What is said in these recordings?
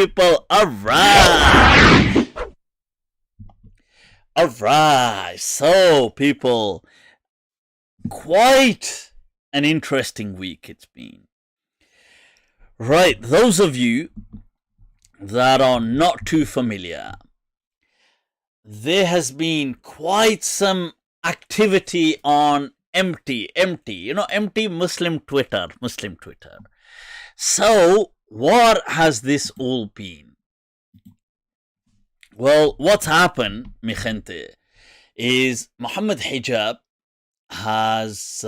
People, alright. Alright. So, people, quite an interesting week it's been. Right, those of you that are not too familiar, there has been quite some activity on empty, empty Muslim Twitter. So, what has this all been? Well, what's happened, mi gente, is Mohammed Hijab has,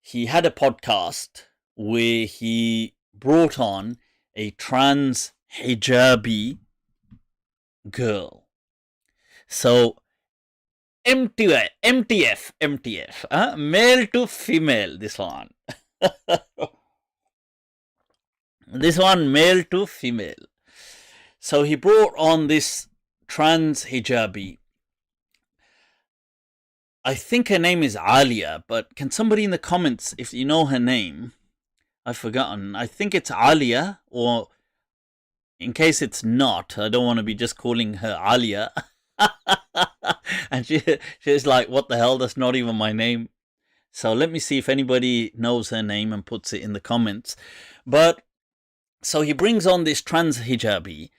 he had a podcast where he brought on a trans hijabi girl. So, MTF, male to female, this one. This one, male to female. So he brought on this trans hijabi. I think her name is Alia, but can somebody in the comments, if you know her name, I've forgotten. I think it's Alia, or in case it's not, I don't want to be just calling her Alia. And she's like, what the hell, that's not even my name. So let me see if anybody knows her name and puts it in the comments. But so he brings on this trans hijabi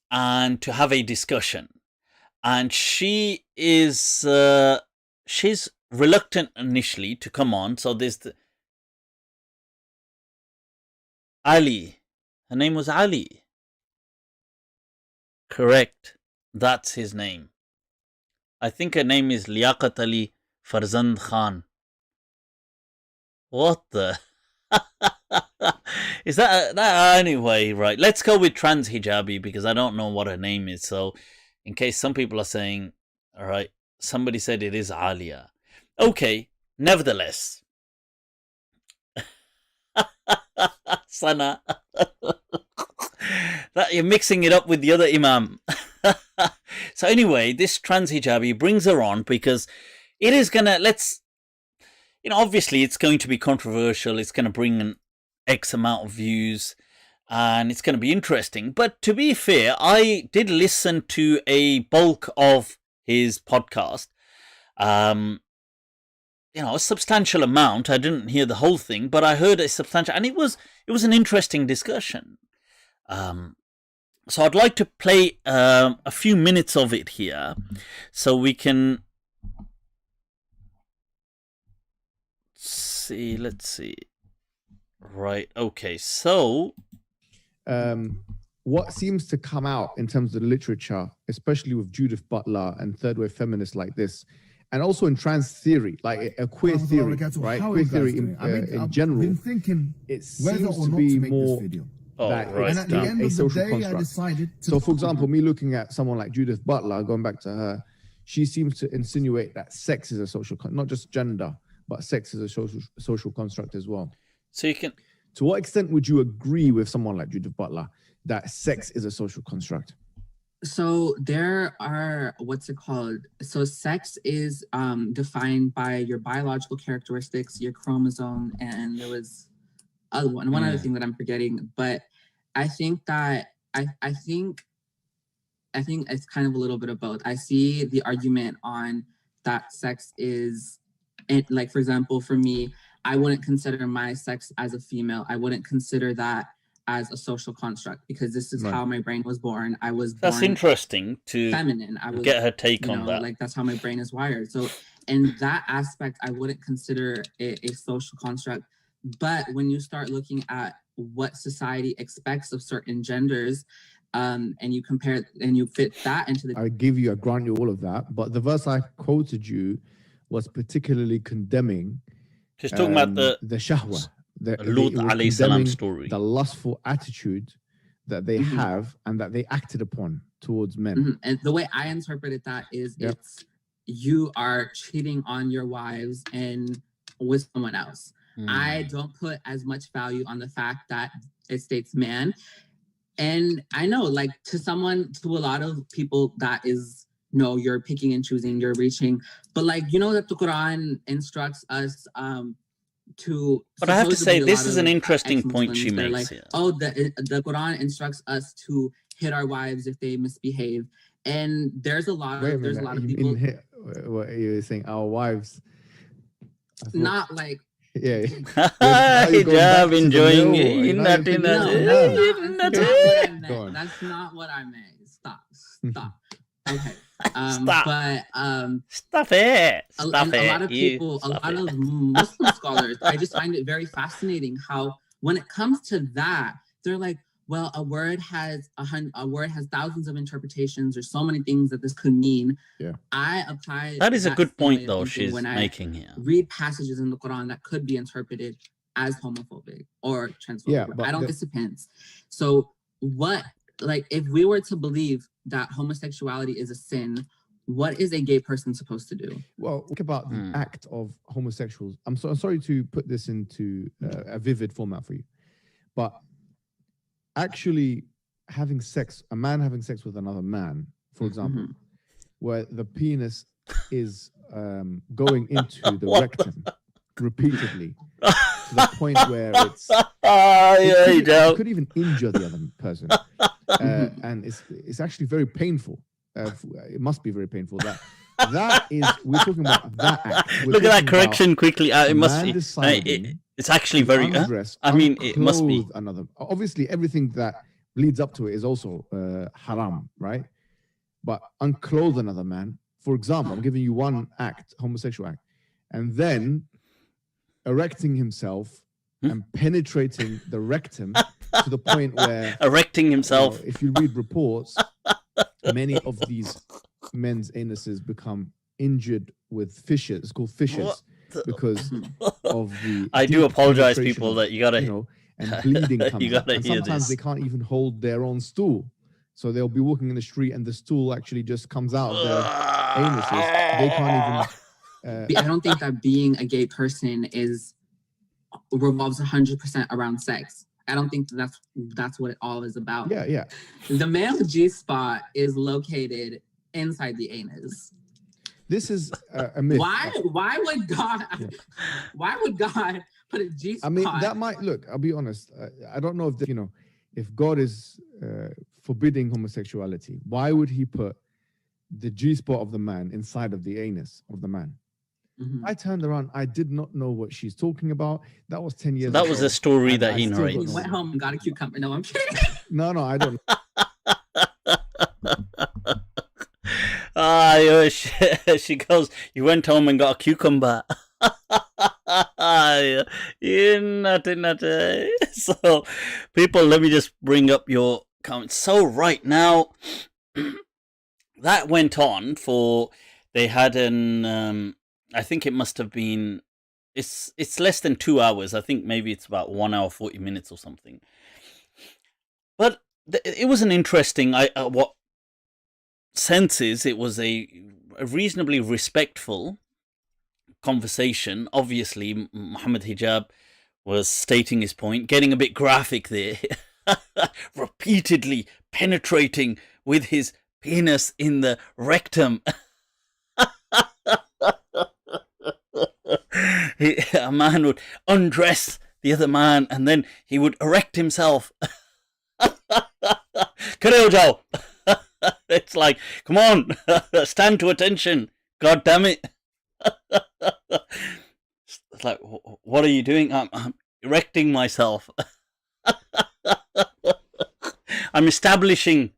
and to have a discussion, and she is she's reluctant initially to come on. So there's Ali, her name was Ali, correct, that's his name. I think her name is Liaqat Ali Farzand Khan. What the is that anyway? Right, let's go with trans hijabi because I don't know what her name is. So in case some people are saying, all right, somebody said it is Alia. Okay, nevertheless. Sana. That you're mixing it up with the other imam. So anyway, this trans hijabi brings her on because it is gonna, obviously it's going to be controversial. It's going to bring an X amount of views and it's going to be interesting. But to be fair, I did listen to a bulk of his podcast. A substantial amount. I didn't hear the whole thing, but I heard a substantial, and it was an interesting discussion. So I'd like to play a few minutes of it here so we can see. Let's see. Right. Okay. So what seems to come out in terms of the literature, especially with Judith Butler and third wave feminists like this, and also in trans theory, like a queer theory, right? Queer theory in general, it seems to be more that it's a social construct. So, for example, me looking at someone like Judith Butler, going back to her, she seems to insinuate that sex is a social, not just gender, but sex is a social construct as well. So you can. To what extent would you agree with someone like Judith Butler that sex is a social construct? So there are, so sex is defined by your biological characteristics, your chromosome, and there was one other thing that I'm forgetting. But I think that I think it's kind of a little bit of both. I see the argument on that sex is, like, for example, for me, I wouldn't consider my sex as a female. I wouldn't consider that as a social construct because this is how my brain was born. I was born. That's interesting to feminine. I was, get her take on that. Like, that's how my brain is wired. So in that aspect, I wouldn't consider it a social construct. But when you start looking at what society expects of certain genders, and you compare and you fit that into the... I grant you all of that. But the verse I quoted you was particularly condemning... Just talking about the shahwa, Lut alayhi salam story, the lustful attitude that they have and that they acted upon towards men. And the way I interpreted that is it's you are cheating on your wives and with someone else. I don't put as much value on the fact that it states man. And I know, like, to a lot of people, that is, no, you're picking and choosing, you're reaching. But, like, you know that the Quran instructs us to. But I have to say, supposedly a this lot is an of interesting point ex-Muslims, she they're makes like, here. oh, the Quran instructs us to hit our wives if they misbehave, and there's a lot of people. What you saying? Our wives. Not like. Yeah. Hijab enjoying it. That's not what I meant. Stop. Okay. Stop. But Stop it. A lot of people, a lot of Muslim scholars, I just find it very fascinating how when it comes to that, they're like, well, a word has thousands of interpretations or so many things that this could mean. Yeah. I apply that is a good point though she's making here. Read passages in the Quran that could be interpreted as homophobic or transphobic. Yeah, but I don't disappearance. So what, like, if we were to believe that homosexuality is a sin, what is a gay person supposed to do? Well, think about the act of homosexuals. I'm sorry to put this into a vivid format for you, but actually having sex, a man having sex with another man, for example, where the penis is going into the rectum repeatedly to the point where it could even injure the other person, and it's actually very painful. It must be very painful. That is, we're talking about that act. Look at that correction quickly. It must be. It's actually very. I mean, it must be another. Obviously, everything that leads up to it is also haram, right? But unclothe another man. For example, I'm giving you one act, homosexual act, and then erecting himself and penetrating the rectum to the point where erecting himself. If you read reports, many of these men's anuses become injured with fissures. It's called fissures because of the. I do apologize, people, that you gotta, and bleeding comes you gotta and hear sometimes this. They can't even hold their own stool, so they'll be walking in the street and the stool actually just comes out of their anuses. They can't even. I don't think that being a gay person revolves 100% around sex. I don't think that's what it all is about. Yeah. The male G spot is located inside the anus. This is a myth. Why would God? Yeah. Why would God put a G spot? I mean, that might look. I'll be honest. I don't know if God is forbidding homosexuality, why would He put the G spot of the man inside of the anus of the man? I turned around. I did not know what she's talking about. That was 10 years ago. That was a story that he narrates. He went home and got a cucumber. No, I'm kidding. No, I don't. She goes, you went home and got a cucumber. So, people, let me just bring up your comments. So, right now, that went on for, they had an, I think it must have been, it's less than 2 hours. I think maybe it's about 1 hour, 40 minutes or something. But it was an interesting, what senses, it was a reasonably respectful conversation. Obviously, Mohammed Hijab was stating his point, getting a bit graphic there, repeatedly penetrating with his penis in the rectum. A man would undress the other man and then he would erect himself. Joe. It's like, come on, stand to attention. God damn it. It's like, what are you doing? I'm erecting myself. I'm establishing.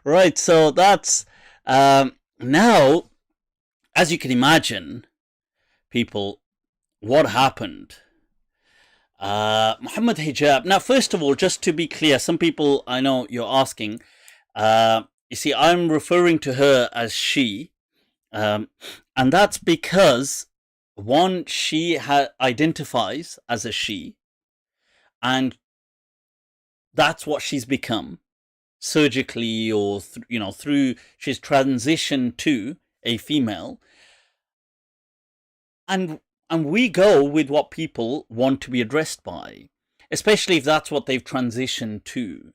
Right, so that's now, as you can imagine, people, what happened? Mohammed Hijab. Now, first of all, just to be clear, some people, I know you're asking, you see, I'm referring to her as she, and that's because, one, she identifies as a she, and that's what she's become, surgically or, through, she's transitioned to a female, and we go with what people want to be addressed by, especially if that's what they've transitioned to.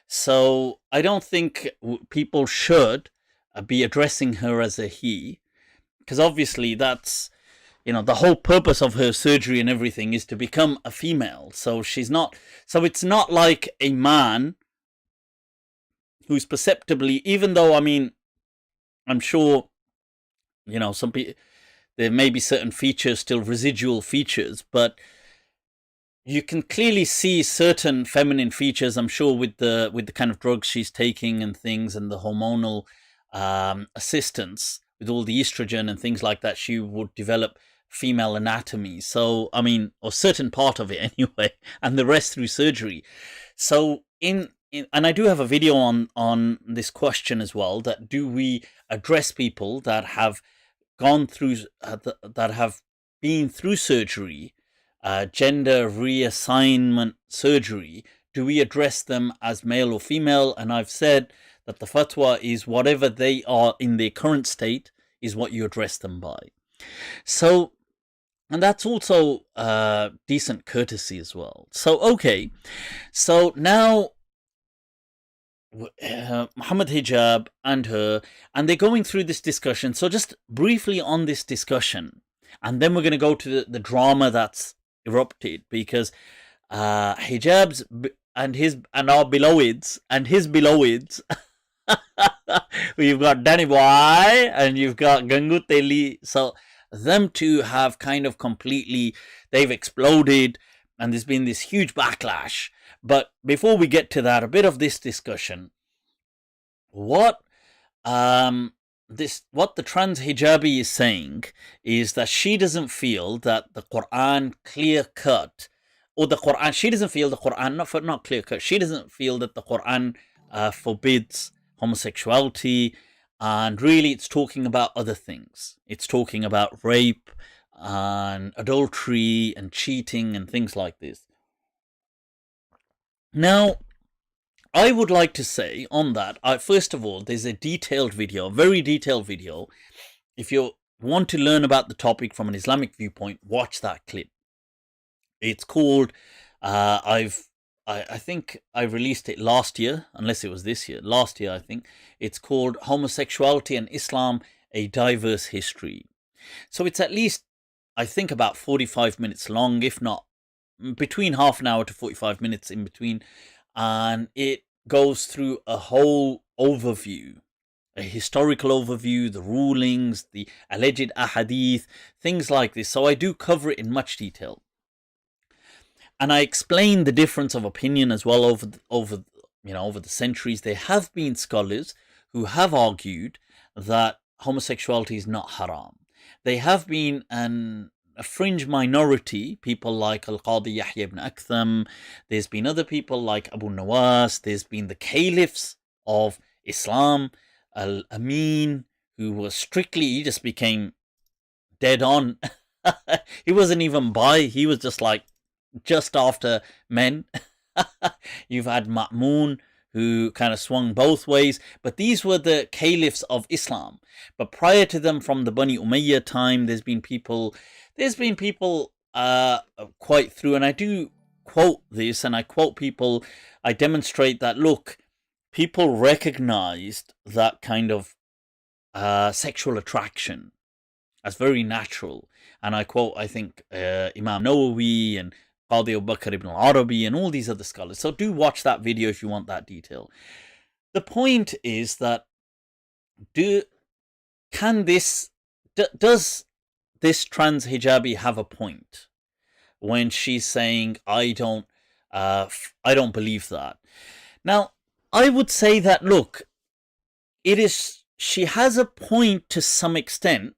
So I don't think people should be addressing her as a he, because obviously that's, you know, the whole purpose of her surgery and everything is to become a female. So she's not, so it's not like a man who's perceptibly, even though, I mean, I'm sure, you know, some people, there may be certain features, still residual features, but you can clearly see certain feminine features, I'm sure, with the kind of drugs she's taking and things, and the hormonal assistance with all the estrogen and things like that, she would develop female anatomy. So, I mean, or certain part of it anyway, and the rest through surgery. So and I do have a video on this question as well, that do we address people that have gone through, that have been through surgery, gender reassignment surgery, do we address them as male or female? And I've said that the fatwa is whatever they are in their current state is what you address them by. So, and that's also decent courtesy as well. So, okay, so now Mohammed Hijab and her, and they're going through this discussion. So just briefly on this discussion, and then we're going to go to the drama that's erupted, because Hijab's and our beloveds and his beloveds, you've got Danny Boy and you've got Gangu Teli. So them two have kind of completely, they've exploded, and there's been this huge backlash. But before we get to that, a bit of this discussion. What the trans hijabi is saying is that she doesn't feel that the Quran clear cut, or the Quran, she doesn't feel the Quran, not clear cut, she doesn't feel that the Quran forbids homosexuality, and really it's talking about other things. It's talking about rape and adultery and cheating and things like this. Now, I would like to say on that, first of all, there's a detailed video, very detailed video. If you want to learn about the topic from an Islamic viewpoint, watch that clip. It's called, I think I released it last year, unless it was this year, last year I think. It's called Homosexuality and Islam, A Diverse History. So it's at least, I think, about 45 minutes long, if not between half an hour to 45 minutes in between, and it goes through a whole overview, a historical overview, the rulings, the alleged ahadith, things like this. So I do cover it in much detail, and I explain the difference of opinion as well over the centuries. There have been scholars who have argued that homosexuality is not haram. They have been a fringe minority, people like Al-Qadi Yahya ibn Aktham. There's been other people like Abu Nawas. There's been the caliphs of Islam, Al-Amin, who was strictly, he just became dead on. He wasn't even bi, he was just like, just after men. You've had Ma'mun, who kind of swung both ways, but these were the caliphs of Islam. But prior to them, from the Bani Umayyah time, there's been people quite through, and I do quote this, and I quote people, I demonstrate that, look, people recognized that kind of sexual attraction as very natural. And I quote, I think, Imam Nawawi and Qadi Abu Bakr ibn al-Arabi and all these other scholars. So do watch that video if you want that detail. The point is that does this trans hijabi have a point when she's saying, I don't believe that? Now, I would say that, look, she has a point to some extent,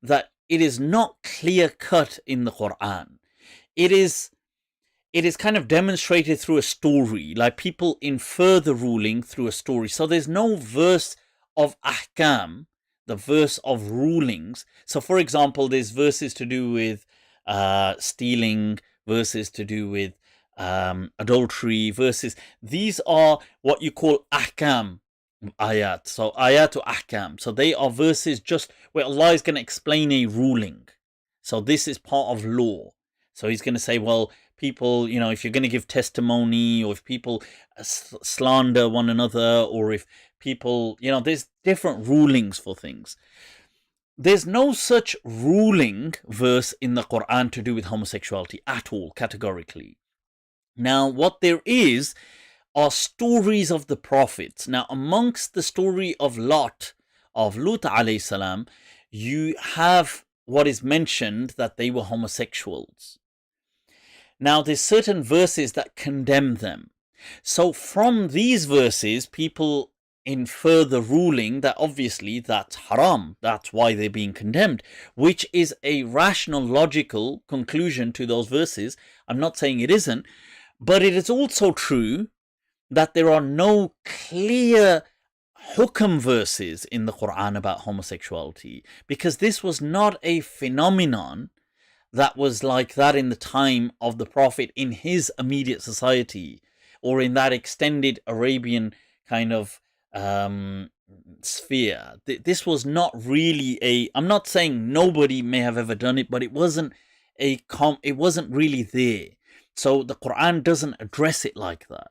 that it is not clear cut in the Quran. It is kind of demonstrated through a story, like people infer the ruling through a story. So there's no verse of ahkam, the verse of rulings. So for example, there's verses to do with stealing, verses to do with adultery, verses. These are what you call ahkam ayat. So ayat to ahkam. So they are verses just where Allah is going to explain a ruling. So this is part of law. So he's going to say, well, people, if you're going to give testimony, or if people slander one another, or if people, there's different rulings for things. there's no such ruling verse in the Quran to do with homosexuality at all, categorically. Now, what there is are stories of the prophets. Now, amongst the story of Lut alayhi salam, you have what is mentioned that they were homosexuals. Now, there's certain verses that condemn them. So from these verses, people infer the ruling that obviously that's haram. That's why they're being condemned, which is a rational, logical conclusion to those verses. I'm not saying it isn't, but it is also true that there are no clear hukam verses in the Quran about homosexuality, because this was not a phenomenon that was like that in the time of the Prophet in his immediate society, or in that extended Arabian kind of sphere. This was not really I'm not saying nobody may have ever done it, but it wasn't it wasn't really there. So the Quran doesn't address it like that.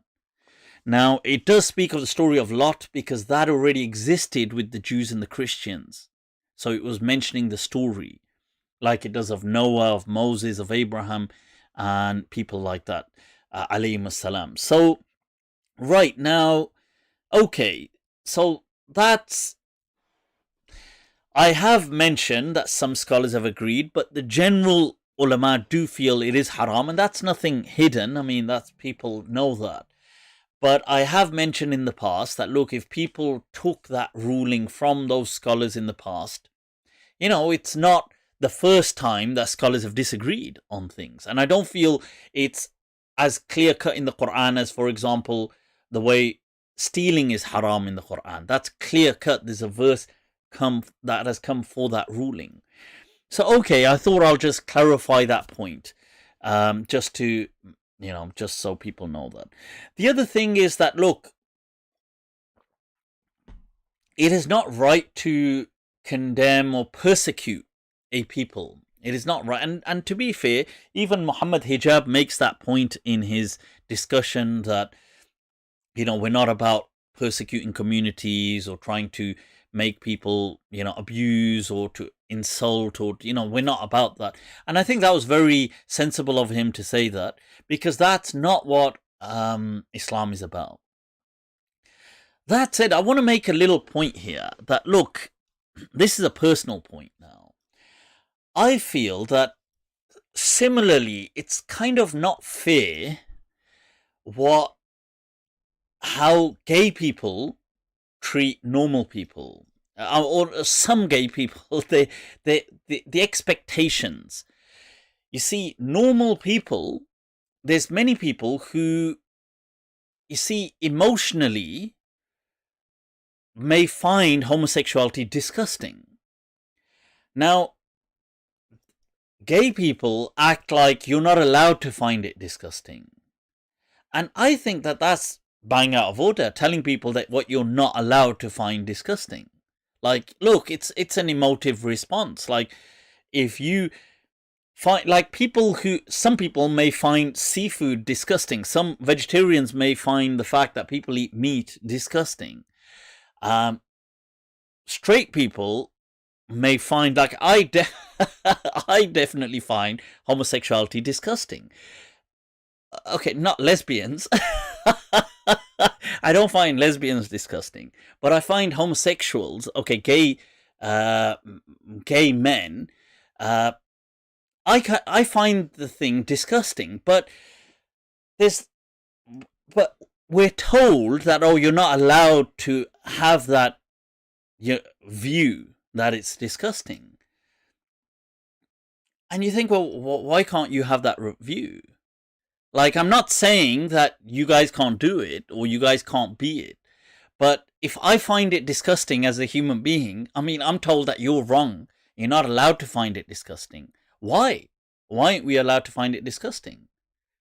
Now, it does speak of the story of Lot because that already existed with the Jews and the Christians. So it was mentioning the story, like it does of Noah, of Moses, of Abraham, and people like that, alayhim salam. So, right now, okay, so that's... I have mentioned that some scholars have agreed, but the general ulama do feel it is haram, and that's nothing hidden. I mean, that's people know that. But I have mentioned in the past that, look, if people took that ruling from those scholars in the past, it's not the first time that scholars have disagreed on things. And I don't feel it's as clear-cut in the Quran as, for example, the way stealing is haram in the Quran. That's clear-cut. There's a verse that has come for that ruling. So, okay, I thought I'll just clarify that point, just to... just so people know that. The other thing is that, look, it is not right to condemn or persecute a people. It is not right. And to be fair, even Mohammed Hijab makes that point in his discussion that, we're not about persecuting communities or trying to make people, abuse or to insult or, we're not about that. And I think that was very sensible of him to say that, because that's not what Islam is about. That said, I want to make a little point here that, look, this is a personal point now. I feel that similarly, it's kind of not fair how gay people treat normal people, or some gay people, the expectations. You see, normal people, there's many people who, emotionally may find homosexuality disgusting. Now, gay people act like you're not allowed to find it disgusting. And I think that that's bang out of order, telling people that what you're not allowed to find disgusting. Like, look, it's an emotive response. Like, if you find, like, some people may find seafood disgusting. Some vegetarians may find the fact that people eat meat disgusting. Straight people may find, like, I definitely find homosexuality disgusting. Okay, not lesbians. I don't find lesbians disgusting, but I find homosexuals, okay, gay men, I find the thing disgusting. But we're told that, oh, you're not allowed to have that view that it's disgusting. And you think, well, why can't you have that view? Like, I'm not saying that you guys can't do it or you guys can't be it. But if I find it disgusting as a human being, I mean, I'm told that you're wrong. You're not allowed to find it disgusting. Why? Why aren't we allowed to find it disgusting?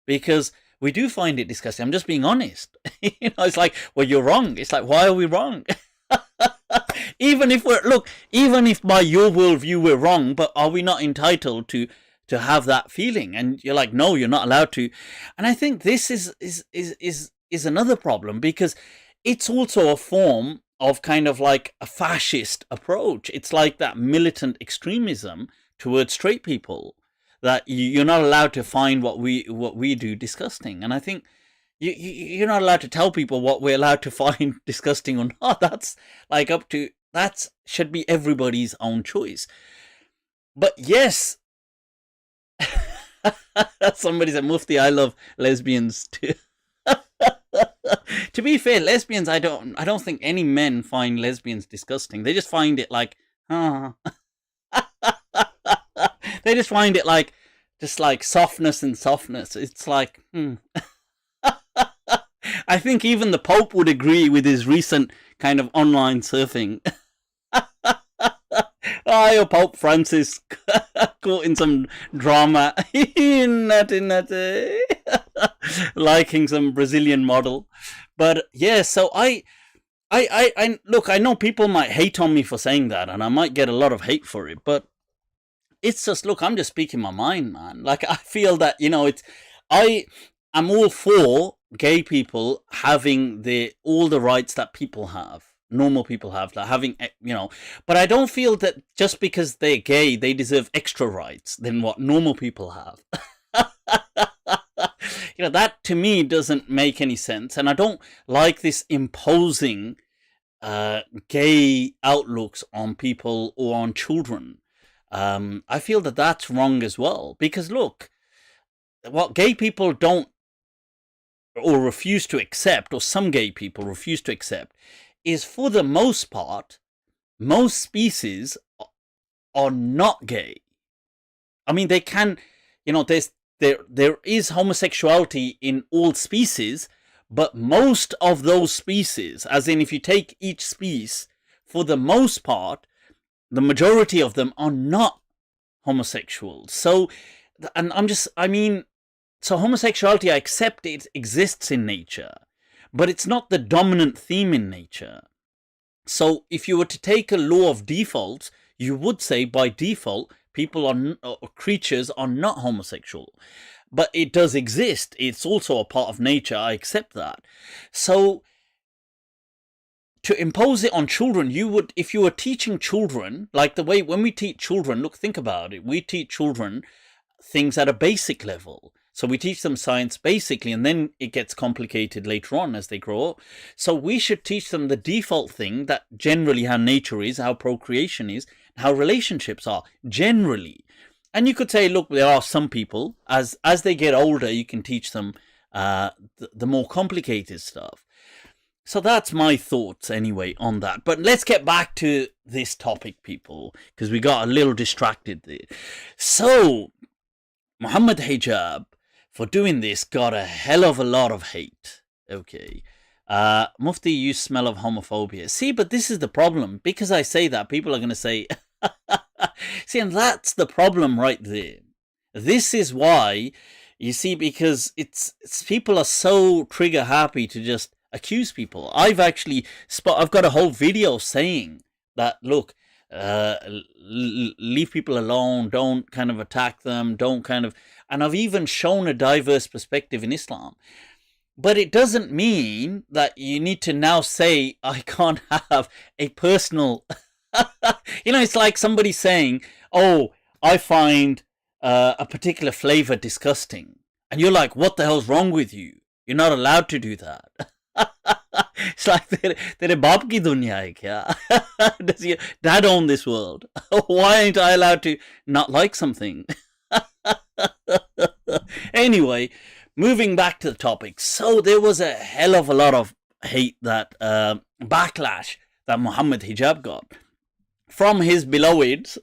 Because we do find it disgusting. I'm just being honest. It's like, well, you're wrong. It's like, why are we wrong? Even if by your worldview we're wrong, but are we not entitled to have that feeling? And you're like, no, you're not allowed to. And I think this is another problem, because it's also a form of kind of like a fascist approach. It's like that militant extremism towards straight people, that you're not allowed to find what we do disgusting. And I think you're not allowed to tell people what we're allowed to find disgusting or not. That's like that should be everybody's own choice. But yes, somebody said, Mufti, I love lesbians too. To be fair, lesbians, I don't think any men find lesbians disgusting. They just find it like, they just find it like, just like softness and softness. It's like, I think even the Pope would agree with his recent kind of online surfing. Oh, Pope Francis caught in some drama. Nutty. Liking some Brazilian model. But yeah, so I look, I know people might hate on me for saying that, and I might get a lot of hate for it, but it's just, look, I'm just speaking my mind, man. Like, I feel that, I'm all for gay people having all the rights that people have, normal people have, like having, but I don't feel that just because they're gay, they deserve extra rights than what normal people have. That to me doesn't make any sense. And I don't like this imposing gay outlooks on people or on children. I feel that that's wrong as well. Because look, what gay people don't or refuse to accept, or some gay people refuse to accept, is for the most part, most species are not gay. I mean, they can, there is homosexuality in all species, but most of those species, as in if you take each species, for the most part, the majority of them are not homosexual. So, so homosexuality, I accept it exists in nature, but it's not the dominant theme in nature. So if you were to take a law of default, you would say by default, creatures are not homosexual. But it does exist. It's also a part of nature. I accept that. So to impose it on children, if you were teaching children, like the way when we teach children, look, think about it. We teach children things at a basic level. So we teach them science basically, and then it gets complicated later on as they grow up. So we should teach them the default thing, that generally how nature is, how procreation is, how relationships are, generally. And you could say, look, there are some people, as they get older, you can teach them the more complicated stuff. So that's my thoughts anyway on that. But let's get back to this topic, people, because we got a little distracted there. So Mohammed Hijab, for doing this, got a hell of a lot of hate. Okay. Mufti, you smell of homophobia. See, but this is the problem. Because I say that, people are going to say, see, and that's the problem right there. This is why, you see, because it's people are so trigger happy to just accuse people. I've got a whole video saying that, look, leave people alone, don't kind of attack them, and I've even shown a diverse perspective in Islam. But it doesn't mean that you need to now say, I can't have a personal, it's like somebody saying, oh, I find a particular flavor disgusting. And you're like, what the hell's wrong with you? You're not allowed to do that. It's like, tere baap ki dunya hai kya? Does your dad own this world? Why ain't I allowed to not like something? Anyway, moving back to the topic. So there was a hell of a lot of hate, that backlash that Mohammed Hijab got from his beloveds,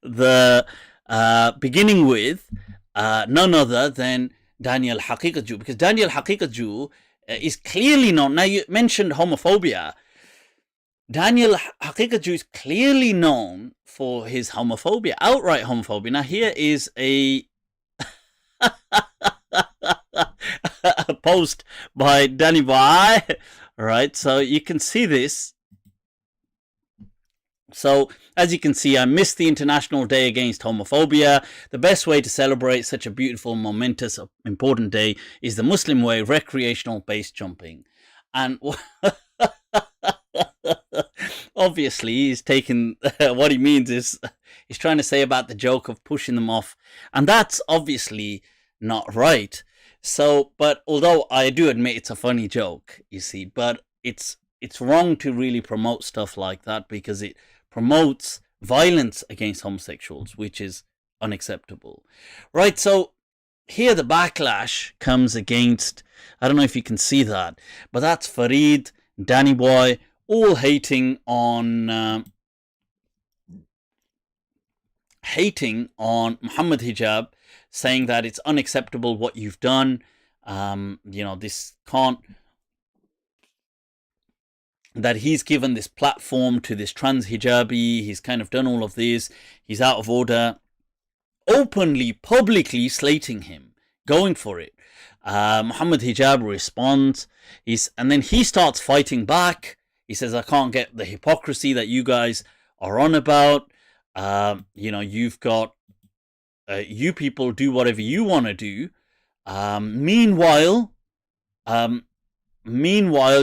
the beginning with none other than Daniel Haqiqatjou, because Daniel Haqiqatjou is clearly known. Now, you mentioned homophobia. Daniel Haqiqatjou is clearly known for his homophobia, outright homophobia. Now, here is a post by Danny Boy. Right, so you can see this. So, as you can see, I missed the International Day Against Homophobia. The best way to celebrate such a beautiful, momentous, important day is the Muslim way, recreational base jumping. And obviously he's taken what he means is he's trying to say about the joke of pushing them off, and that's obviously not right. So, but although I do admit it's a funny joke, you see, but it's wrong to really promote stuff like that because it promotes violence against homosexuals, which is unacceptable. Right, so here the backlash comes against, I don't know if you can see that, but that's Farid, Danny Boy, all hating on Mohammed Hijab, saying that it's unacceptable what you've done. This can't, that he's given this platform to this trans hijabi, he's kind of done all of this, he's out of order, openly, publicly slating him, going for it. Mohammed Hijab responds, and then he starts fighting back. He says, I can't get the hypocrisy that you guys are on about. You've got, you people do whatever you want to do. Meanwhile,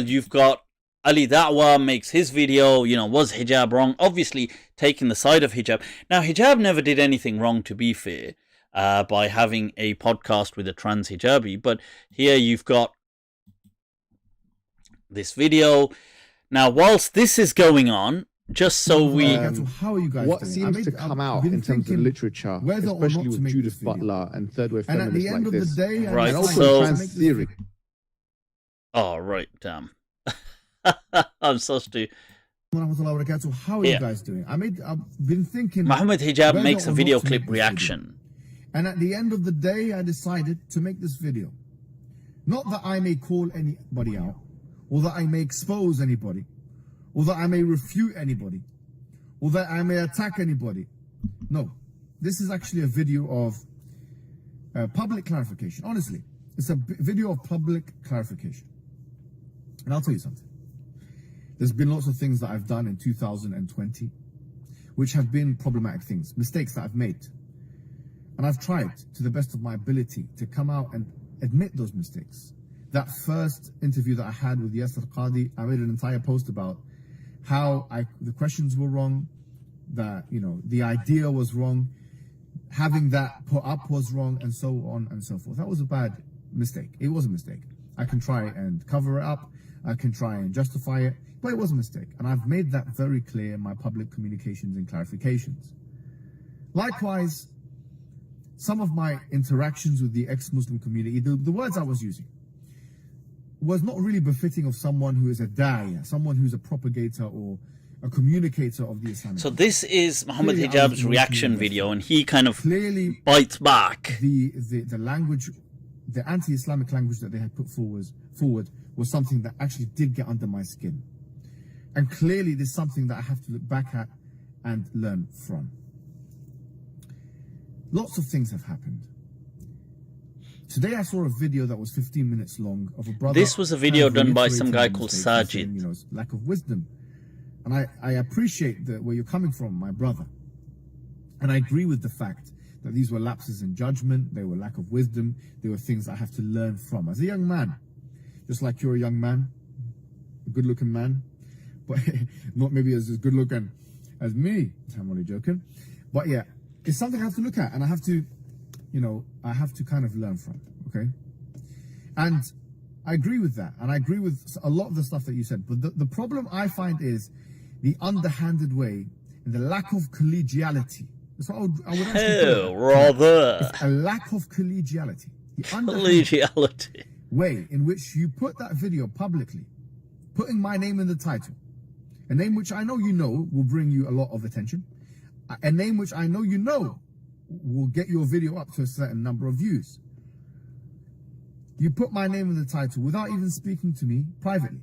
you've got Ali Da'wah makes his video, was hijab wrong? Obviously taking the side of hijab. Now, hijab never did anything wrong, to be fair, by having a podcast with a trans hijabi. But here you've got this video. Now, whilst this is going on, just so we... how are you guys what seems to come out in terms of literature, especially with Judith Butler and third wave feminists like this, right, and also trans theory. Oh, right, damn. I'm so stupid. How are you guys doing? I've been thinking. Mohammed Hijab makes a video clip reaction. And at the end of the day, I decided to make this video. Not that I may call anybody out, or that I may expose anybody, or that I may refute anybody, or that I may attack anybody. No, this is actually a video of public clarification. Honestly, it's a video of public clarification. And I'll tell you something. There's been lots of things that I've done in 2020, which have been problematic things, mistakes that I've made. And I've tried to the best of my ability to come out and admit those mistakes. That first interview that I had with Yasser Qadi, I made an entire post about how the questions were wrong, that, the idea was wrong, having that put up was wrong, and so on and so forth. That was a bad mistake. It was a mistake. I can try and cover it up. I can try and justify it, but it was a mistake. And I've made that very clear in my public communications and clarifications. Likewise, some of my interactions with the ex-Muslim community, the words I was using, was not really befitting of someone who is a da'iyah, someone who's a propagator or a communicator of the Islamic. So this is Mohammed Hijab's reaction video, and he kind of clearly bites back. The language, the anti-Islamic language that they had put forward was something that actually did get under my skin. And clearly there's something that I have to look back at and learn from. Lots of things have happened. Today I saw a video that was 15 minutes long of a brother. This was a video done by some guy called Saajid. Lack of wisdom. And I appreciate where you're coming from, my brother. And I agree with the fact that these were lapses in judgment, they were lack of wisdom, they were things I have to learn from. As a young man, just like you're a young man, a good-looking man, but not maybe as good-looking as me. I'm only joking. But yeah, it's something I have to look at, and I have to, I have to kind of learn from, okay? And I agree with that, and I agree with a lot of the stuff that you said, but the problem I find is the underhanded way and the lack of collegiality. So I would actually rather a lack of collegiality. The collegiality way in which you put that video publicly, putting my name in the title, a name which I know will bring you a lot of attention, a name which I know will get your video up to a certain number of views. You put my name in the title without even speaking to me privately,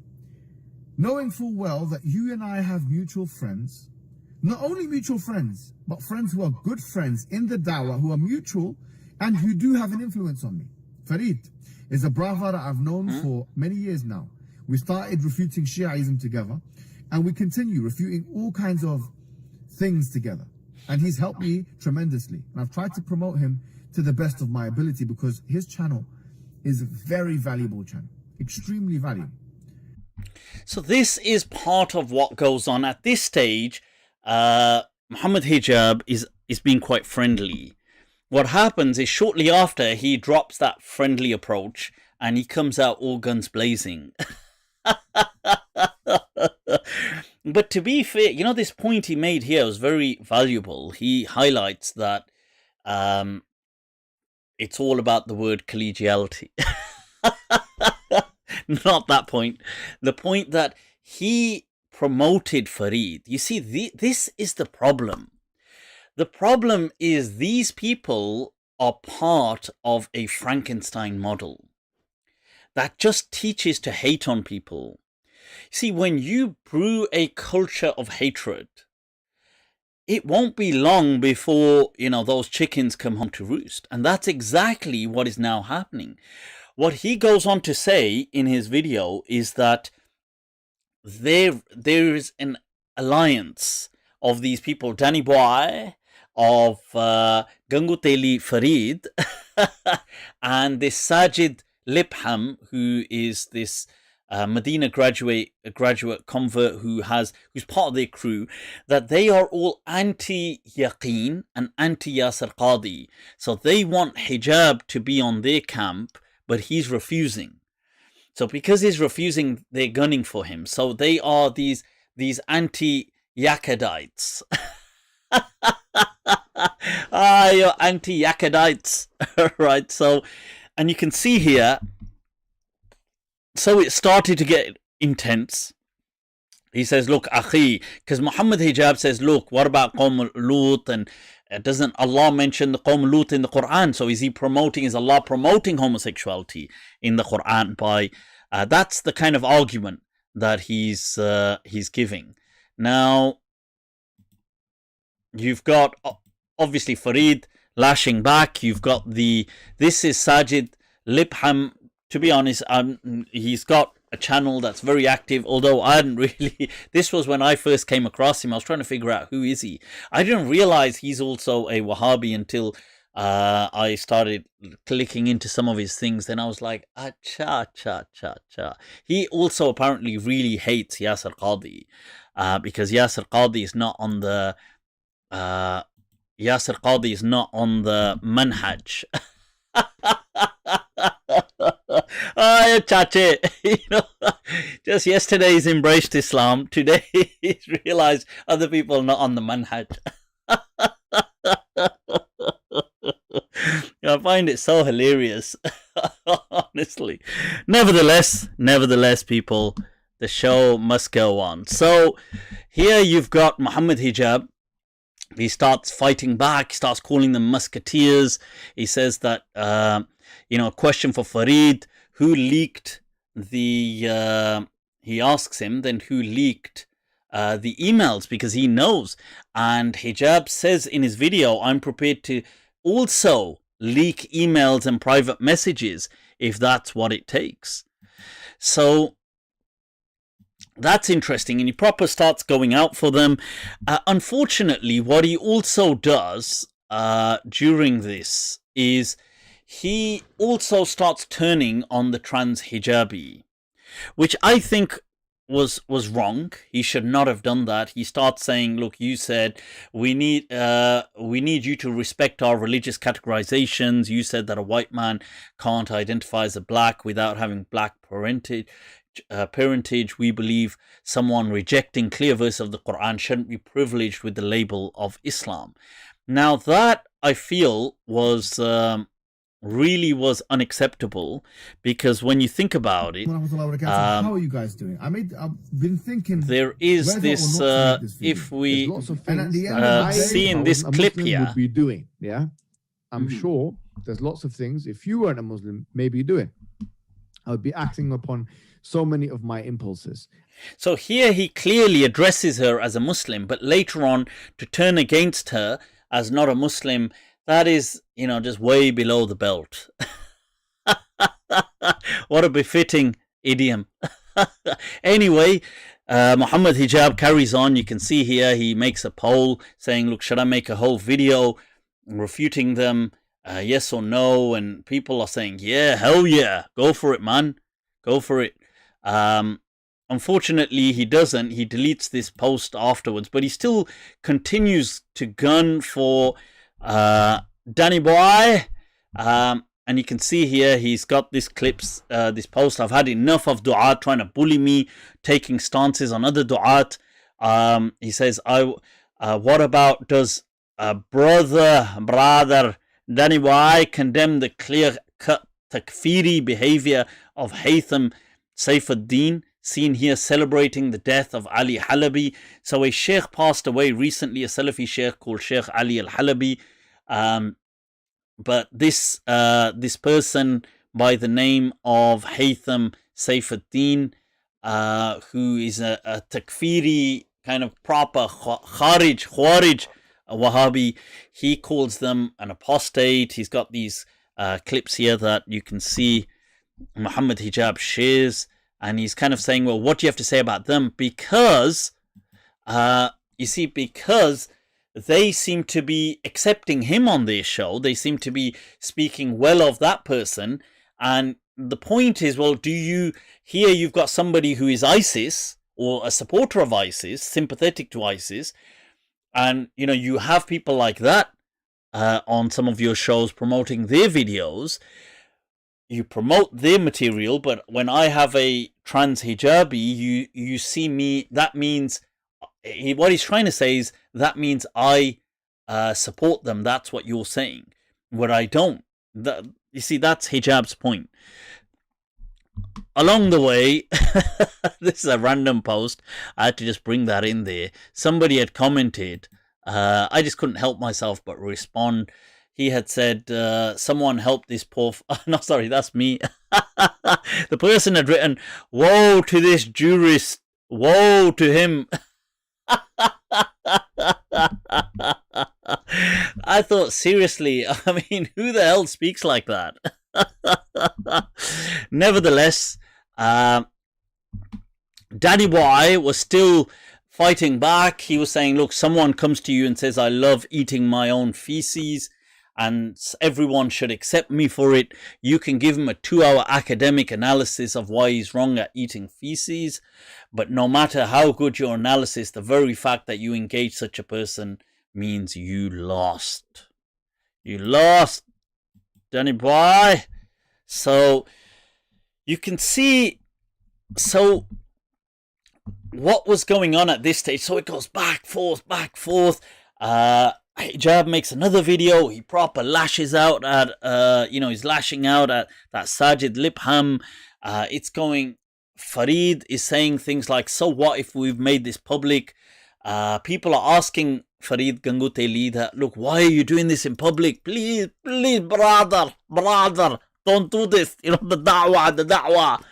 knowing full well that you and I have mutual friends. Not only mutual friends, but friends who are good friends in the dawah, who are mutual and who do have an influence on me. Farid is a brother that I've known for many years now. We started refuting Shiaism together, and we continue refuting all kinds of things together. And he's helped me tremendously. And I've tried to promote him to the best of my ability because his channel is a very valuable channel, extremely valuable. So this is part of what goes on at this stage. Mohammed Hijab is being quite friendly. What happens is shortly after he drops that friendly approach and he comes out all guns blazing. But to be fair, you know, this point he made here was very valuable. He highlights that it's all about the word collegiality. Not that point. The point that he promoted Farid. You see, this is the problem. The problem is these people are part of a Frankenstein model that just teaches to hate on people. See, when you brew a culture of hatred, it won't be long before, you know, those chickens come home to roost. And that's exactly what is now happening. What he goes on to say in his video is that there is an alliance of these people, Danny Boy, of Ganguteli Farid, and this Saajid Lipham, who is this Medina graduate convert who's part of their crew, that they are all anti-Yaqeen and anti-Yasir Qadi. So they want hijab to be on their camp, but he's refusing. So because he's refusing, they're gunning for him. So they are these anti-Yakadites. You're anti-Yakadites. Right, so, and you can see here, so it started to get intense. He says, look, akhi, because Mohammed Hijab says, look, what about Qawm Lut? And doesn't Allah mention the Qawm Lut in the Quran? So is Allah promoting homosexuality in the Quran by, that's the kind of argument that he's giving. Now, you've got, obviously, Farid lashing back. You've got this is Saajid Lipham. To be honest, he's got a channel that's very active, although I hadn't really, this was when I first came across him. I was trying to figure out who is he. I didn't realize he's also a Wahhabi until I started clicking into some of his things. Then I was like, cha. He also apparently really hates Yasir Qadi, because Yasir Qadi is not on the manhaj. Oh, chache. You know, just yesterday he's embraced Islam. Today he's realized other people are not on the manhaj. I find it so hilarious, honestly. Nevertheless, people, the show must go on. So here you've got Mohammed Hijab. He starts fighting back. He starts calling them musketeers. He says that, a question for Farid, who leaked he asks him then who leaked the emails, because he knows. And Hijab says in his video, I'm prepared to also leak emails and private messages if that's what it takes. So that's interesting, and he proper starts going out for them. Unfortunately, what he also does during this is he also starts turning on the trans hijabi, which I think was wrong. He should not have done that. He starts saying, look, you said we need you to respect our religious categorizations. You said that a white man can't identify as a black without having black parentage. We believe someone rejecting clear verse of the Quran shouldn't be privileged with the label of Islam. Now that I feel was really was unacceptable, because when you think about it, how are you guys doing? I've been thinking there is this if we see in this clip here would be doing, yeah, I'm sure there's lots of things if you weren't a Muslim maybe doing. I would be acting upon so many of my impulses. So here he clearly addresses her as a Muslim, but later on to turn against her as not a Muslim, that is, just way below the belt. What a befitting idiom. Anyway, Mohammed Hijab carries on. You can see here he makes a poll saying, look, should I make a whole video refuting them? Yes or no? And people are saying, yeah, hell yeah, go for it, man. Go for it. unfortunately, he doesn't. He deletes this post afterwards, but he still continues to gun for Danny Boy. And you can see here, he's got this clips, this post. I've had enough of du'at trying to bully me, taking stances on other du'at. He says, what about, does brother Danny Boy condemn the clear-cut takfiri behavior of Haytham Saifuddin, seen here celebrating the death of Ali Halabi? So a sheikh passed away recently, a Salafi sheikh called Sheikh Ali al-Halabi. But this person by the name of Haytham Saifuddin, who is a takfiri kind of proper Khawarij Wahhabi, he calls them an apostate. He's got these clips here that you can see Mohammed Hijab shares, and he's kind of saying, well, what do you have to say about them? Because, you see, because they seem to be accepting him on their show. They seem to be speaking well of that person. And the point is, well, here you've got somebody who is ISIS or a supporter of ISIS, sympathetic to ISIS. And, you have people like that on some of your shows promoting their videos. You promote their material, but when I have a trans hijabi, you see me, that means, what he's trying to say is, that means I support them. That's what you're saying. What I don't. You see, that's hijab's point. Along the way, this is a random post. I had to just bring that in there. Somebody had commented. I just couldn't help myself but respond. He had said, someone help this poor... no, sorry, that's me. The person had written, woe to this jurist. Woe to him. I thought, seriously, I mean, who the hell speaks like that? Nevertheless, Daddy Boy was still fighting back. He was saying, look, someone comes to you and says, I love eating my own feces, and everyone should accept me for it. You can give him a 2-hour academic analysis of why he's wrong at eating feces. But no matter how good your analysis, the very fact that you engage such a person means you lost. You lost, Danny Boy. So you can see, so what was going on at this stage. So it goes back, forth. Hijab makes another video. He proper lashes out at, he's lashing out at that Saajid Lipham. It's going, Farid is saying things like, so what if we've made this public? People are asking Farid Ganguteli that, look, why are you doing this in public? Please, brother, don't do this. The da'wah.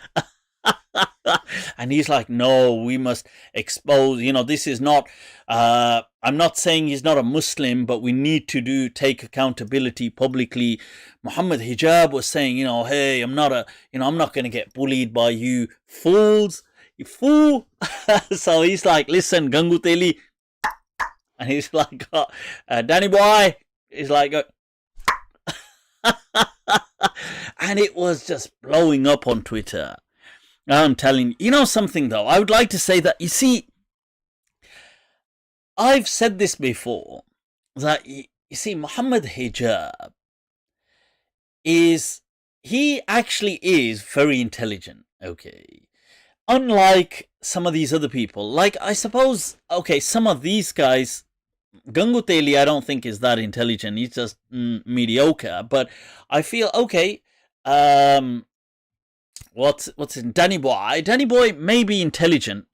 And he's like, no, we must expose, this is not, I'm not saying he's not a Muslim, but we need to take accountability publicly. Mohammed Hijab was saying, hey, I'm not going to get bullied by you fools, you fool. So he's like, listen, Ganguteli. And he's like, Danny Boy, he's like, and it was just blowing up on Twitter. I'm telling you, something though, I would like to say that, you see, I've said this before, that, you see, Mohammed Hijab he actually is very intelligent, okay? Unlike some of these other people, like, I suppose, okay, some of these guys, Ganguteli I don't think is that intelligent, he's just mediocre, but I feel, okay, what's in Danny Boy? Danny Boy may be intelligent.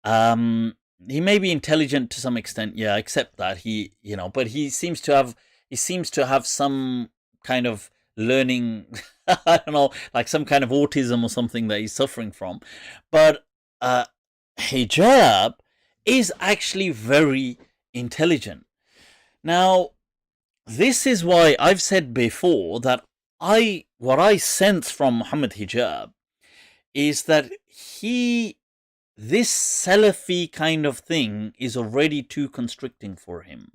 He may be intelligent to some extent. Yeah, I accept that. But he seems to have some kind of learning. I don't know, like some kind of autism or something that he's suffering from. But Hijab is actually very intelligent. Now, this is why I've said before that what I sense from Mohammed Hijab is that this Salafi kind of thing is already too constricting for him.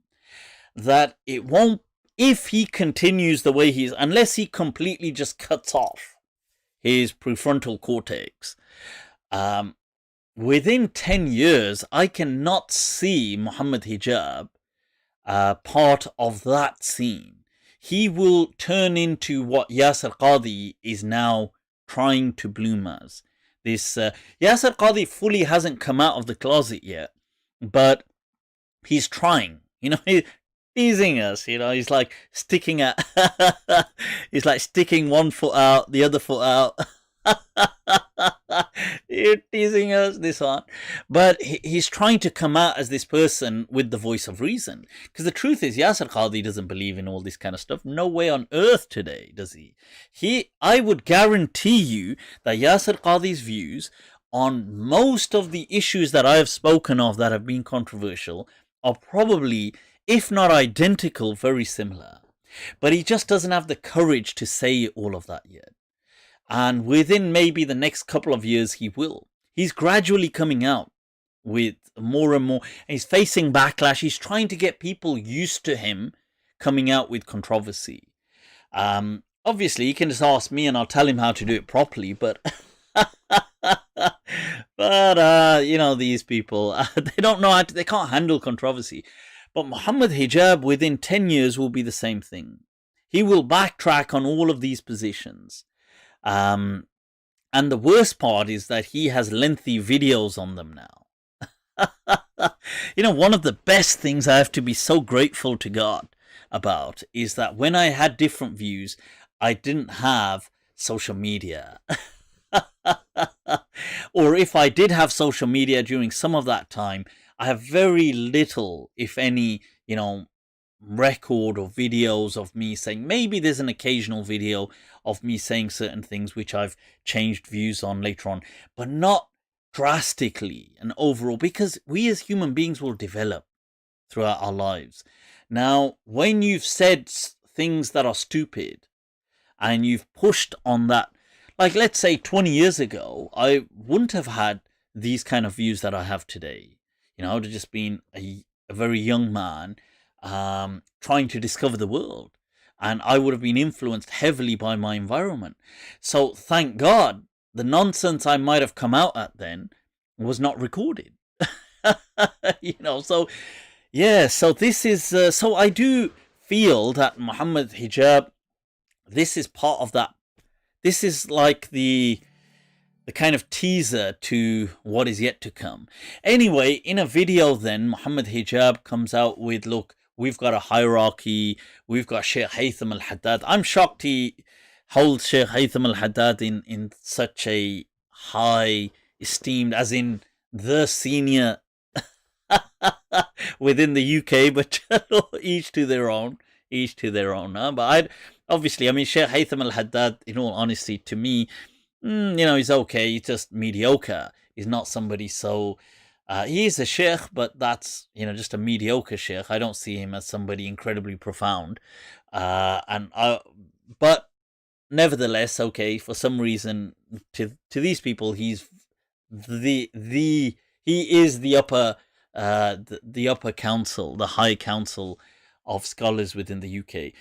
That it won't, if he continues the way he is, unless he completely just cuts off his prefrontal cortex, within 10 years, I cannot see Mohammed Hijab part of that scene. He will turn into what Yasir Qadhi is now trying to bloom as. This Yasir Qadhi fully hasn't come out of the closet yet, but he's trying. He's teasing us. He's like sticking at. He's like sticking one foot out, the other foot out. You're teasing us, this one. But he's trying to come out as this person with the voice of reason. Because the truth is, Yasir Qadhi doesn't believe in all this kind of stuff. No way on earth today does he. I would guarantee you that Yasir Qadhi's views on most of the issues that I have spoken of that have been controversial are probably, if not identical, very similar. But he just doesn't have the courage to say all of that yet. And within maybe the next couple of years, he will. He's gradually coming out with more and more. He's facing backlash. He's trying to get people used to him coming out with controversy. Obviously, he can just ask me and I'll tell him how to do it properly. But, these people, they don't know how to, they can't handle controversy. But Mohammed Hijab, within 10 years, will be the same thing. He will backtrack on all of these positions. And the worst part is that he has lengthy videos on them now. One of the best things I have to be so grateful to God about is that when I had different views, I didn't have social media. Or if I did have social media during some of that time, I have very little, if any, record or videos of me saying, maybe there's an occasional video of me saying certain things which I've changed views on later on, but not drastically and overall, because we as human beings will develop throughout our lives. Now, when you've said things that are stupid and you've pushed on that, like let's say 20 years ago, I wouldn't have had these kind of views that I have today. I would have just been a very young man trying to discover the world. And I would have been influenced heavily by my environment. So thank God, the nonsense I might have come out at then was not recorded. So this is, so I do feel that Mohammed Hijab, this is part of that. This is like the kind of teaser to what is yet to come. Anyway, in a video then, Mohammed Hijab comes out with, look, we've got a hierarchy. We've got Sheikh Haytham al-Haddad. I'm shocked he holds Sheikh Haytham al-Haddad in such a high esteemed, as in the senior within the UK, but each to their own. But obviously, Sheikh Haytham al-Haddad, in all honesty, to me, he's okay. He's just mediocre. He's not somebody so... he is a sheikh, but that's, just a mediocre sheikh. I don't see him as somebody incredibly profound. But nevertheless, okay, for some reason, to these people, he's he is the upper council, the high council of scholars within the UK.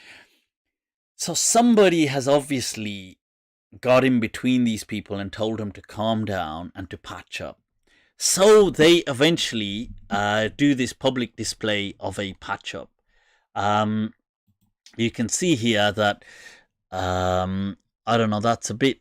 So somebody has obviously got in between these people and told them to calm down and to patch up. So they eventually do this public display of a patch up. You can see here that, I don't know, that's a bit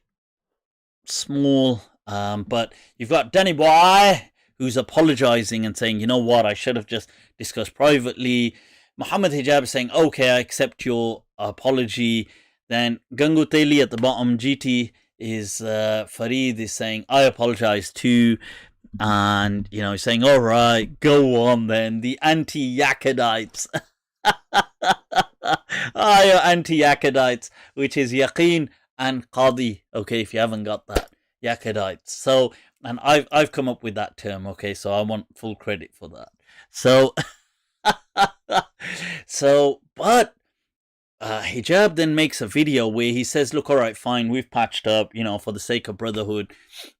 small, but you've got Danny Boy, who's apologizing and saying, you know what, I should have just discussed privately. Mohammed Hijab is saying, okay, I accept your apology. Then Gangu Teli at the bottom, GT is, Farid is saying, I apologize too. And, he's saying, all right, go on then. The anti-Yaqidites. Your anti-Yaqidites, which is Yaqeen and Qadi. Okay, if you haven't got that. Yaqidites. So, and I've come up with that term. Okay, so I want full credit for that. So, but Hijab then makes a video where he says, look, all right, fine, we've patched up, for the sake of brotherhood.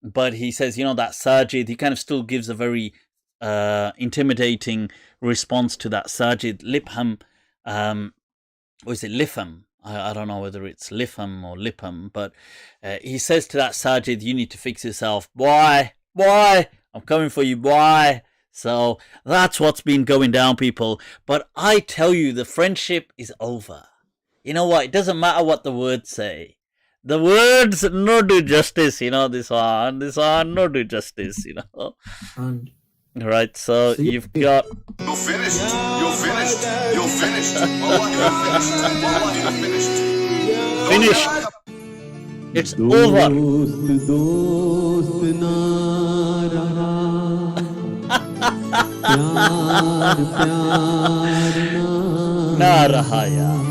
But he says, that Saajid, he kind of still gives a very intimidating response to that Saajid Lipham. Or is it Lipham? I don't know whether it's Lipham or Lipham. But he says to that Saajid, you need to fix yourself. Why? I'm coming for you, boy. So that's what's been going down, people. But I tell you, the friendship is over. You know what? It doesn't matter what the words say. The words no do justice, this one no do justice, Right, so you've got... You're finished. You're finished. You're finished. Wallah, you're finished. Finished. It's over. ना रहा यार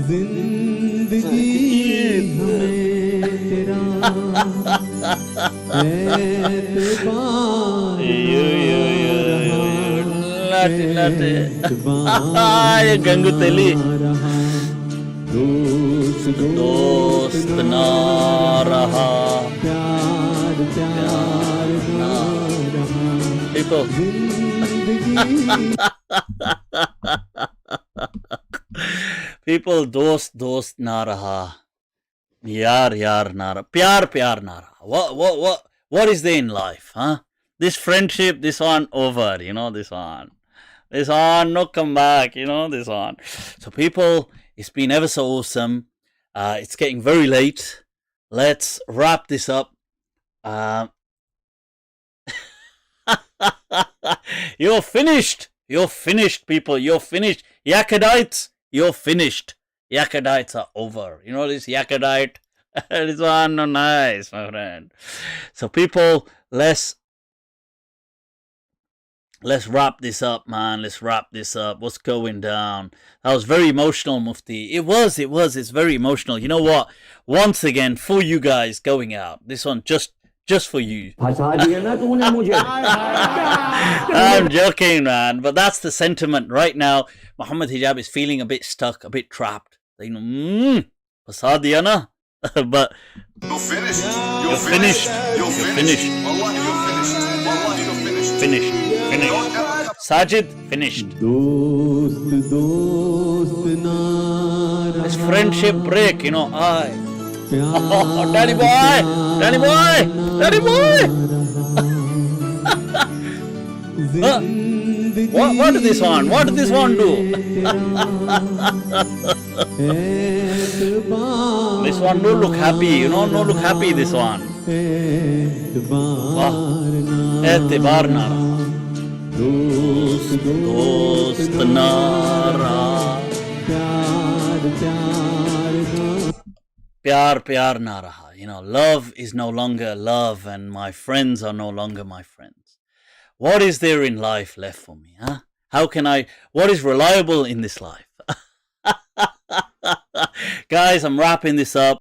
जिंदगी latte ये गंगू तेली दोस्त ना रहा people people dost na raha yaar na raha pyar na raha what is there in life, huh? This friendship, this one over, this one no come back, this one. So people, it's been ever so awesome. It's getting very late. Let's wrap this up. You're finished, people. You're finished. Yakadites, you're finished. Yakadites are over. This Yakadite. This one, no nice, my friend. So people, let's wrap this up, man. Let's wrap this up. What's going down? That was very emotional, Mufti. It was. It's very emotional. You know what? Once again, for you guys going out, this one just for you. I'm joking, man. But that's the sentiment right now. Mohammed Hijab is feeling a bit stuck, a bit trapped. Fasa diya na. But you're finished. You're finished. You're finished. Wallah, you're finished. Wallah, you're finished. Finished. Saajid, finished. This friendship break, Oh, Danny boy! What did this one? What did this one do? This one don't look happy, no look happy, this one. E'tibar na raha. Dost na raha. Pyar na raha. Love is no longer love, and my friends are no longer my friends. What is there in life left for me, huh? What is reliable in this life? Guys, I'm wrapping this up.